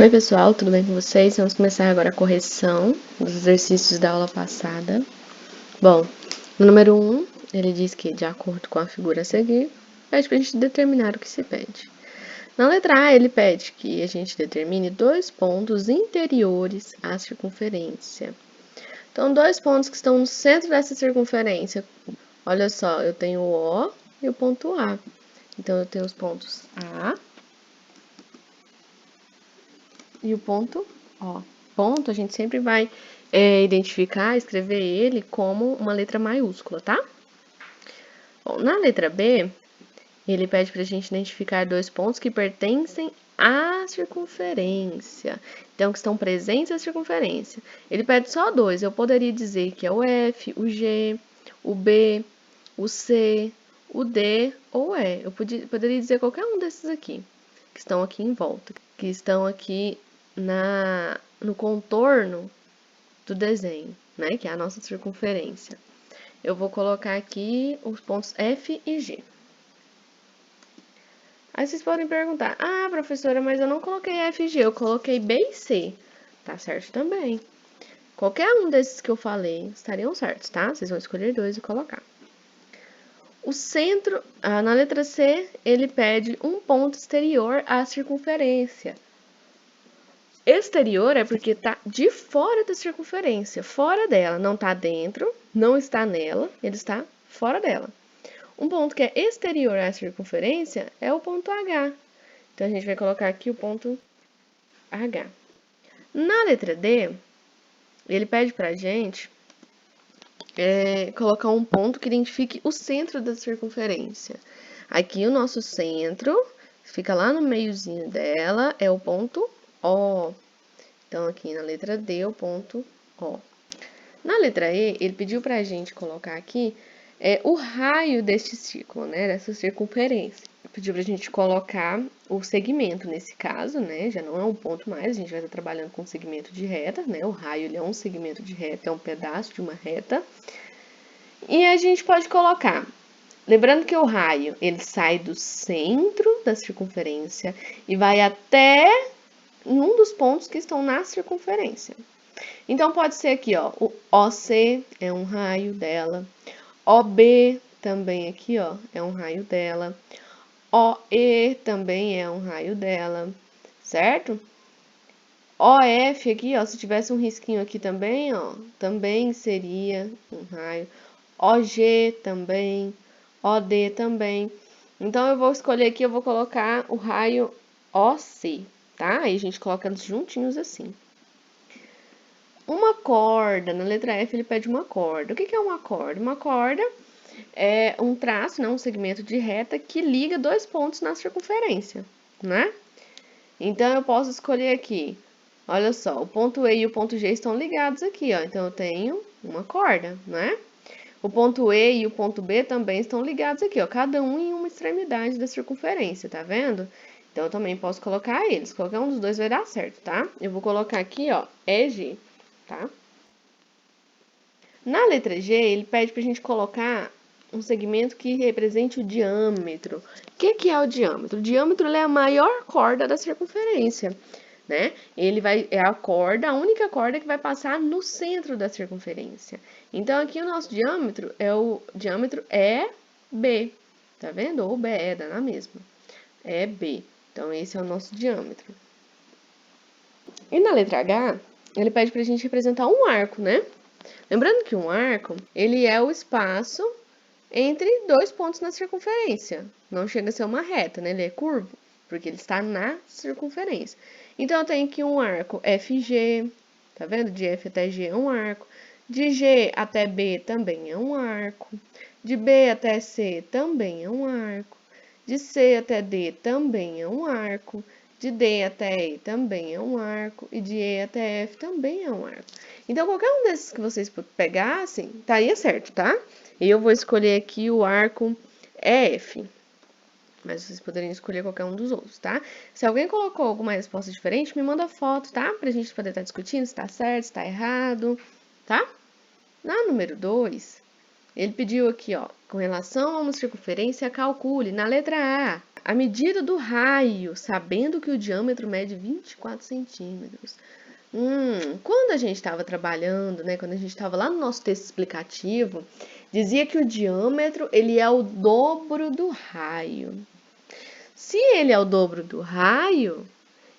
Oi pessoal, tudo bem com vocês? Vamos começar agora a correção dos exercícios da aula passada. Bom, no número 1, ele diz que, de acordo com a figura a seguir, pede para a gente determinar o que se pede. Na letra A, ele pede que a gente determine dois pontos interiores à circunferência. Então, dois pontos que estão no centro dessa circunferência. Olha só, eu tenho o O e o ponto A. Então, eu tenho os pontos A e o ponto O. Ponto, a gente sempre vai identificar, escrever ele como uma letra maiúscula, tá? Bom, na letra B, ele pede para a gente identificar dois pontos que pertencem à circunferência. Então, que estão presentes à circunferência. Ele pede só dois. Eu poderia dizer que é o F, o G, o B, o C, o D ou o E. Eu poderia dizer qualquer um desses aqui, que estão aqui em volta, que estão aqui no contorno do desenho, né? Que é a nossa circunferência. Eu vou colocar aqui os pontos F e G. Aí vocês podem perguntar, ah, professora, mas eu não coloquei F e G, eu coloquei B e C. Tá certo também. Qualquer um desses que eu falei estariam certos, tá? Vocês vão escolher dois e colocar. O centro, na letra C, ele pede um ponto exterior à circunferência. Exterior é porque está de fora da circunferência, fora dela, não está dentro, não está nela, ele está fora dela. Um ponto que é exterior à circunferência é o ponto H. Então, a gente vai colocar aqui o ponto H. Na letra D, ele pede para a gente colocar um ponto que identifique o centro da circunferência. Aqui o nosso centro, fica lá no meiozinho dela, é o ponto O. Então, aqui na letra D, o ponto O. Na letra E, ele pediu para a gente colocar aqui o raio deste círculo, né, dessa circunferência. Pediu para a gente colocar o segmento nesse caso, né, já não é um ponto mais, a gente vai estar trabalhando com segmento de reta, né, o raio ele é um segmento de reta, é um pedaço de uma reta. E a gente pode colocar, lembrando que o raio, ele sai do centro da circunferência e vai até um dos pontos que estão na circunferência. Então, pode ser aqui, ó, o OC é um raio dela, OB também aqui, ó, é um raio dela, OE também é um raio dela, certo? OF aqui, ó, se tivesse um risquinho aqui também, ó, também seria um raio. OG também, OD também. Então, eu vou escolher aqui, eu vou colocar o raio OC, tá? Aí a gente coloca eles juntinhos assim. Uma corda, na letra F ele pede uma corda. O que é uma corda? Uma corda é um traço, né, um segmento de reta que liga dois pontos na circunferência, né? Então, eu posso escolher aqui, olha só, o ponto E e o ponto G estão ligados aqui, ó. Então, eu tenho uma corda, né? O ponto E e o ponto B também estão ligados aqui, ó, cada um em uma extremidade da circunferência, tá vendo? Então, eu também posso colocar eles, qualquer um dos dois vai dar certo, tá? Eu vou colocar aqui, ó, EG, tá? Na letra G, ele pede pra gente colocar um segmento que represente o diâmetro. O que é o diâmetro? O diâmetro é a maior corda da circunferência, né? É a corda, a única corda que vai passar no centro da circunferência. Então, aqui o nosso diâmetro o diâmetro é B, tá vendo? Ou BE, dá na mesma. É B. Então, esse é o nosso diâmetro. E na letra H, ele pede pra gente representar um arco, né? Lembrando que um arco, ele é o espaço entre dois pontos na circunferência. Não chega a ser uma reta, né? Ele é curvo, porque ele está na circunferência. Então, eu tenho aqui um arco FG, tá vendo? De F até G é um arco. De G até B também é um arco. De B até C também é um arco. De C até D também é um arco. De D até E também é um arco. E de E até F também é um arco. Então, qualquer um desses que vocês pegassem, estaria certo, tá? E eu vou escolher aqui o arco EF. Mas vocês poderiam escolher qualquer um dos outros, tá? Se alguém colocou alguma resposta diferente, me manda foto, tá? Pra gente poder estar discutindo se tá certo, se tá errado, tá? Na número 2, Ele pediu aqui, ó, com relação a uma circunferência, calcule na letra A medida do raio, sabendo que o diâmetro mede 24 centímetros. Quando a gente estava trabalhando, né, quando a gente estava lá no nosso texto explicativo, dizia que o diâmetro ele é o dobro do raio. Se ele é o dobro do raio,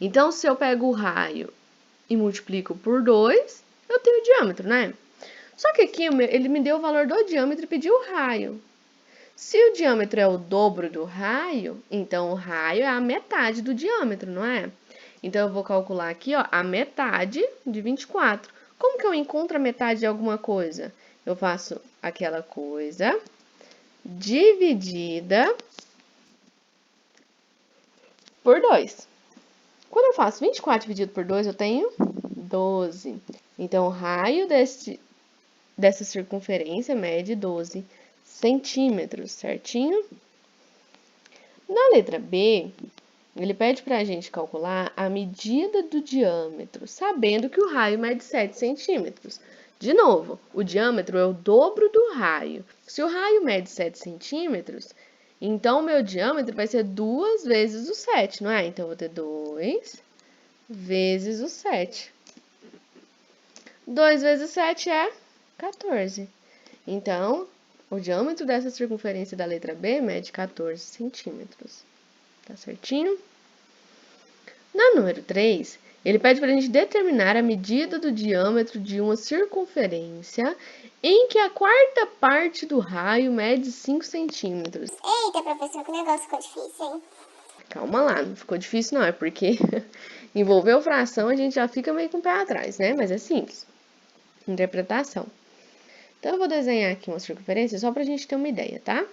então se eu pego o raio e multiplico por 2, eu tenho o diâmetro, né? Só que aqui ele me deu o valor do diâmetro e pediu o raio. Se o diâmetro é o dobro do raio, então o raio é a metade do diâmetro, não é? Então eu vou calcular aqui, ó, a metade de 24. Como que eu encontro a metade de alguma coisa? Eu faço aquela coisa dividida por 2. Quando eu faço 24 dividido por 2, eu tenho 12. Então, o raio dessa circunferência mede 12 centímetros, certinho? Na letra B, ele pede para a gente calcular a medida do diâmetro, sabendo que o raio mede 7 centímetros. De novo, o diâmetro é o dobro do raio. Se o raio mede 7 centímetros, então o meu diâmetro vai ser 2 vezes o 7, não é? Então, eu vou ter 2 vezes o 7. 2 vezes 7 é 14. Então, o diâmetro dessa circunferência da letra B mede 14 centímetros. Tá certinho? Na número 3, ele pede para a gente determinar a medida do diâmetro de uma circunferência em que a quarta parte do raio mede 5 centímetros. Eita, professor, que o negócio ficou difícil, hein? Calma lá, não ficou difícil não, é porque envolveu fração, a gente já fica meio com o pé atrás, né? Mas é simples. Interpretação. Então, eu vou desenhar aqui uma circunferência só para a gente ter uma ideia, tá?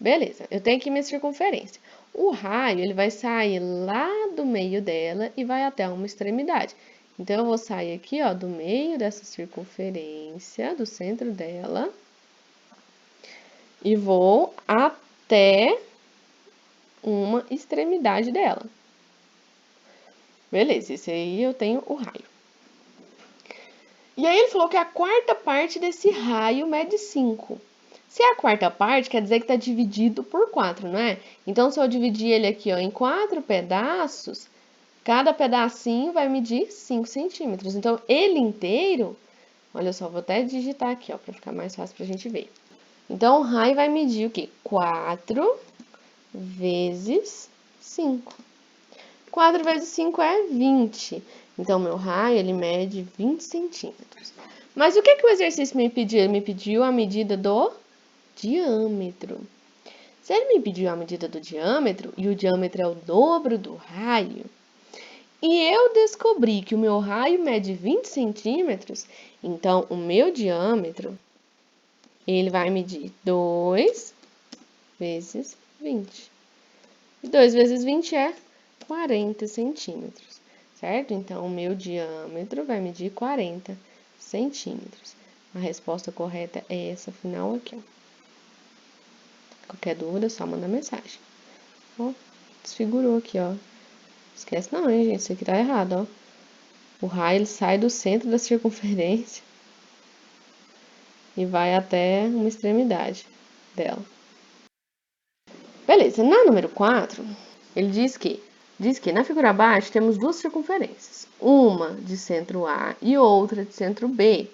Beleza, eu tenho aqui minha circunferência. O raio, ele vai sair lá do meio dela e vai até uma extremidade. Então, eu vou sair aqui, ó, do meio dessa circunferência, do centro dela, e vou até uma extremidade dela. Beleza, esse aí eu tenho o raio. E aí, ele falou que a quarta parte desse raio mede 5. Se é a quarta parte, quer dizer que está dividido por 4, não é? Então, se eu dividir ele aqui, ó, em 4 pedaços, cada pedacinho vai medir 5 centímetros. Então, ele inteiro, olha só, vou até digitar aqui, ó, para ficar mais fácil para a gente ver. Então, o raio vai medir o quê? 4 vezes 5. 4 vezes 5 é 20. Então, meu raio, ele mede 20 centímetros. Mas o que que o exercício me pediu? Ele me pediu a medida do diâmetro. Se ele me pediu a medida do diâmetro, e o diâmetro é o dobro do raio, e eu descobri que o meu raio mede 20 centímetros, então o meu diâmetro, ele vai medir 2 vezes 20. E 2 vezes 20 é 40 centímetros, certo? Então, o meu diâmetro vai medir 40 centímetros. A resposta correta é essa final aqui, ó. Qualquer dúvida, é só mandar mensagem. Ó, desfigurou aqui, ó. Esquece não, hein, gente? Isso aqui tá errado, ó. O raio ele sai do centro da circunferência e vai até uma extremidade dela. Beleza, na número 4, ele diz que na figura abaixo temos duas circunferências, uma de centro A e outra de centro B.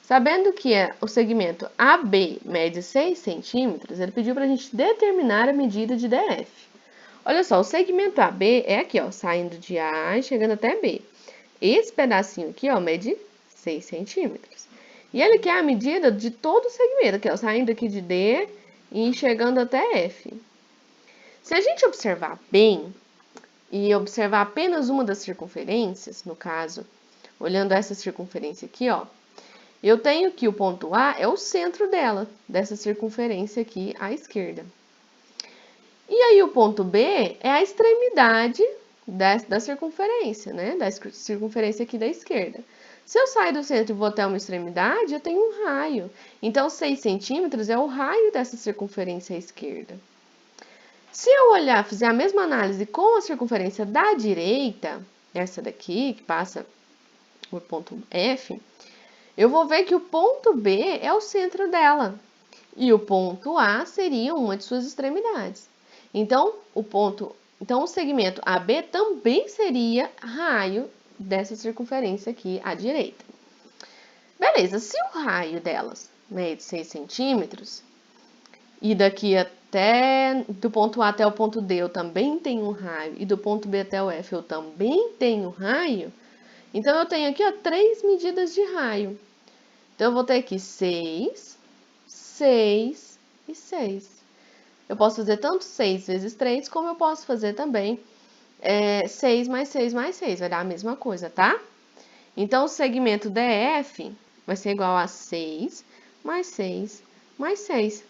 Sabendo que o segmento AB mede 6 centímetros, ele pediu para a gente determinar a medida de DF. Olha só, o segmento AB é aqui, ó, saindo de A e chegando até B. Esse pedacinho aqui, ó, mede 6 centímetros. E ele quer a medida de todo o segmento, aqui, ó, saindo aqui de D e chegando até F. Se a gente observar bem, e observar apenas uma das circunferências, no caso, olhando essa circunferência aqui, ó, eu tenho que o ponto A é o centro dela, dessa circunferência aqui à esquerda. E aí o ponto B é a extremidade da circunferência, né? Da circunferência aqui da esquerda. Se eu sair do centro e vou até uma extremidade, eu tenho um raio. Então, 6 centímetros é o raio dessa circunferência à esquerda. Se eu olhar, fizer a mesma análise com a circunferência da direita, essa daqui, que passa por ponto F, eu vou ver que o ponto B é o centro dela. E o ponto A seria uma de suas extremidades. Então, o segmento AB também seria raio dessa circunferência aqui à direita. Beleza, se o raio delas é de 6 centímetros, e daqui até do ponto A até o ponto D eu também tenho um raio, e do ponto B até o F eu também tenho raio, então eu tenho aqui, ó, 3 medidas de raio. Então eu vou ter aqui 6, 6 e 6. Eu posso fazer tanto 6 vezes 3, como eu posso fazer também 6 mais 6 mais 6, vai dar a mesma coisa, tá? Então o segmento DF vai ser igual a 6 mais 6 mais 6,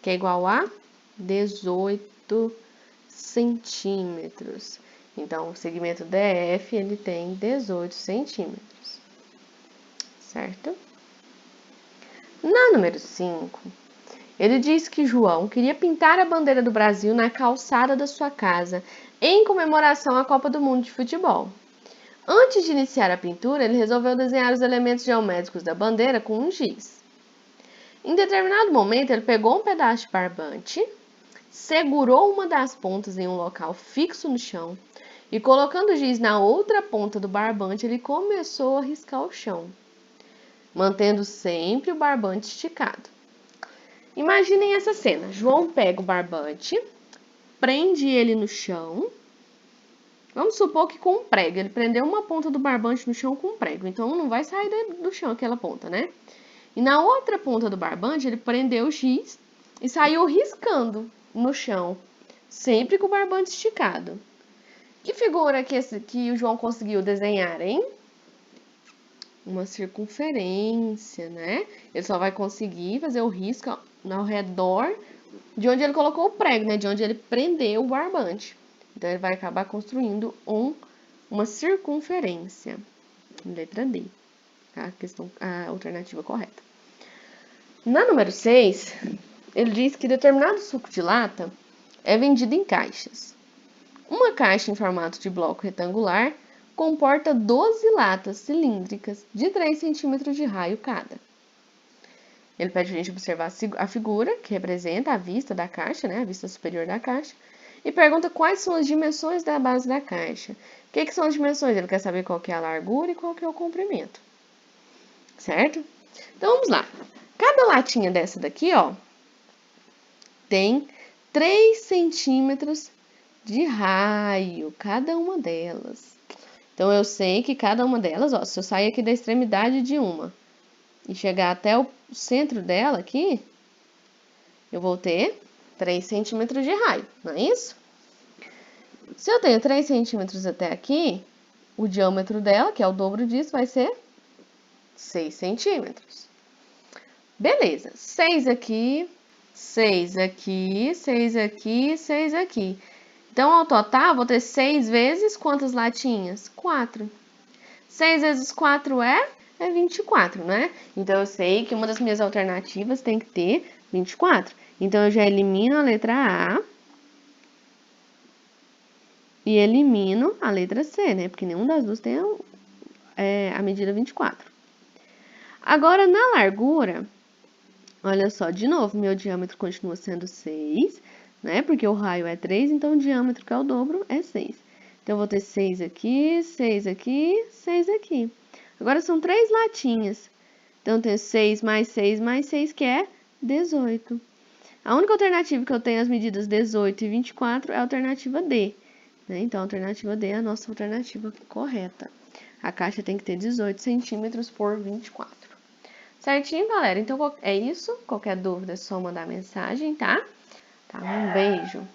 que é igual a 18 centímetros. Então, o segmento DF, ele tem 18 centímetros, certo? Na número 5, ele diz que João queria pintar a bandeira do Brasil na calçada da sua casa, em comemoração à Copa do Mundo de Futebol. Antes de iniciar a pintura, ele resolveu desenhar os elementos geométricos da bandeira com um giz. Em determinado momento, ele pegou um pedaço de barbante, segurou uma das pontas em um local fixo no chão e, colocando o giz na outra ponta do barbante, ele começou a riscar o chão, mantendo sempre o barbante esticado. Imaginem essa cena. João pega o barbante, prende ele no chão. Vamos supor que com um prego. Ele prendeu uma ponta do barbante no chão com um prego. Então, não vai sair do chão aquela ponta, né? E na outra ponta do barbante, ele prendeu o giz e saiu riscando no chão, sempre com o barbante esticado. Que figura que o João conseguiu desenhar, hein? Uma circunferência, né? Ele só vai conseguir fazer o risco ao redor de onde ele colocou o prego, né? De onde ele prendeu o barbante. Então, ele vai acabar construindo uma circunferência. Letra D. A alternativa correta. Na número 6, ele diz que determinado suco de lata é vendido em caixas. Uma caixa em formato de bloco retangular comporta 12 latas cilíndricas de 3 centímetros de raio cada. Ele pede a gente observar a figura, que representa a vista da caixa, né, a vista superior da caixa, e pergunta quais são as dimensões da base da caixa. O que são as dimensões? Ele quer saber qual que é a largura e qual que é o comprimento. Certo? Então, vamos lá. Cada latinha dessa daqui, ó, tem 3 centímetros de raio, cada uma delas. Então, eu sei que cada uma delas, ó, se eu sair aqui da extremidade de uma e chegar até o centro dela aqui, eu vou ter 3 centímetros de raio, não é isso? Se eu tenho 3 centímetros até aqui, o diâmetro dela, que é o dobro disso, vai ser 6 centímetros. Beleza, 6 aqui, 6 aqui, 6 aqui, 6 aqui. Então, ao total, vou ter 6 vezes quantas latinhas? 4. 6 vezes 4 é 24, né? Então, eu sei que uma das minhas alternativas tem que ter 24. Então, eu já elimino a letra A e elimino a letra C, né? Porque nenhuma das duas tem a medida 24. Agora, na largura, olha só, de novo, meu diâmetro continua sendo 6, né? Porque o raio é 3, então o diâmetro, que é o dobro, é 6. Então, eu vou ter 6 aqui, 6 aqui, 6 aqui. Agora, são 3 latinhas. Então, eu tenho 6 mais 6 mais 6, que é 18. A única alternativa que eu tenho as medidas 18 e 24 é a alternativa D. Né? Então, a alternativa D é a nossa alternativa correta. A caixa tem que ter 18 centímetros por 24. Certinho, galera? Então, é isso. Qualquer dúvida é só mandar mensagem, tá? Um beijo.